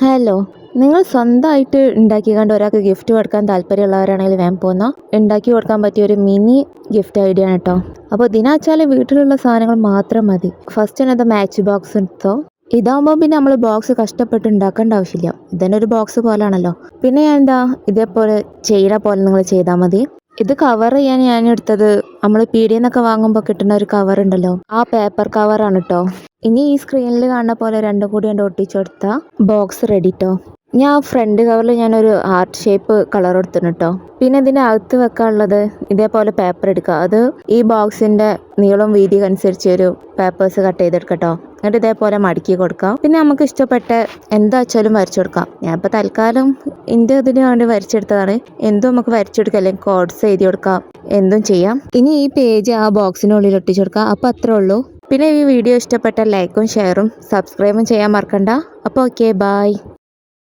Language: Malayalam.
ഹലോ, നിങ്ങൾ സ്വന്തമായിട്ട് ഉണ്ടാക്കിക്കൊണ്ട് ഒരാൾക്ക് ഗിഫ്റ്റ് കൊടുക്കാൻ താല്പര്യമുള്ളവരാണെങ്കിൽ വേഗം പോന്നോ. ഉണ്ടാക്കി കൊടുക്കാൻ പറ്റിയ ഒരു മിനി ഗിഫ്റ്റ് ഐഡിയ ആണ് കേട്ടോ. അപ്പോൾ ഇതിനാച്ചാൽ വീട്ടിലുള്ള സാധനങ്ങൾ മാത്രം മതി. ഫസ്റ്റ് തന്നെ അത് മാച്ച് ബോക്സ് എടുത്തോ. ഇതാകുമ്പോൾ പിന്നെ നമ്മൾ ബോക്സ് കഷ്ടപ്പെട്ട് ഉണ്ടാക്കേണ്ട ആവശ്യമില്ല. ഇതന്നെ ഒരു ബോക്സ് പോലാണല്ലോ. പിന്നെ ഞാൻ ഇതേപോലെ ചെയ്യണ പോലെ നിങ്ങൾ ചെയ്താൽ മതി. ഇത് കവർ ചെയ്യാൻ ഞാൻ എടുത്തത് നമ്മൾ പീടിയെന്നൊക്കെ വാങ്ങുമ്പോൾ കിട്ടുന്ന ഒരു കവർ ഉണ്ടല്ലോ, ആ പേപ്പർ കവറാണ് കേട്ടോ. ഇനി ഈ സ്ക്രീനിൽ കാണുന്ന പോലെ രണ്ടും കൂടി ഞാൻ ഒട്ടിച്ചെടുത്ത ബോക്സ് റെഡി കേട്ടോ. ഞാൻ ഫ്രണ്ട് കവറിൽ ഞാനൊരു ഹാർട്ട് ഷേപ്പ് കളർ കൊടുത്തിട്ടുണ്ട് കേട്ടോ. പിന്നെ ഇതിൻ്റെ അകത്ത് വെക്കാനുള്ളത് ഇതേപോലെ പേപ്പർ എടുക്കുക. അത് ഈ ബോക്സിൻ്റെ നീളം വീതി അനുസരിച്ച് ഒരു പേപ്പേഴ്സ് കട്ട് ചെയ്തെടുക്കട്ടോ. എന്നിട്ട് ഇതേപോലെ മടക്കി കൊടുക്കാം. പിന്നെ നമുക്ക് ഇഷ്ടപ്പെട്ട എന്താ വെച്ചാലും വരച്ചു കൊടുക്കാം. ഞാനിപ്പോൾ തൽക്കാലം ഇതിന് വേണ്ടി വരച്ചെടുത്തതാണ്. എന്തും നമുക്ക് വരച്ചെടുക്കാം, അല്ലെങ്കിൽ കോഡ്സ് എഴുതി കൊടുക്കാം, എന്തും ചെയ്യാം. ഇനി ഈ പേജ് ആ ബോക്സിനുള്ളിൽ ഒട്ടിച്ചു കൊടുക്കാം. അപ്പോൾ അത്രേ ഉള്ളൂ. പിന്നെ ഈ വീഡിയോ ഇഷ്ടപ്പെട്ട ലൈക്കും ഷെയറും സബ്സ്ക്രൈബും ചെയ്യാൻ മറക്കണ്ട. അപ്പോൾ ഓക്കെ, ബായ്.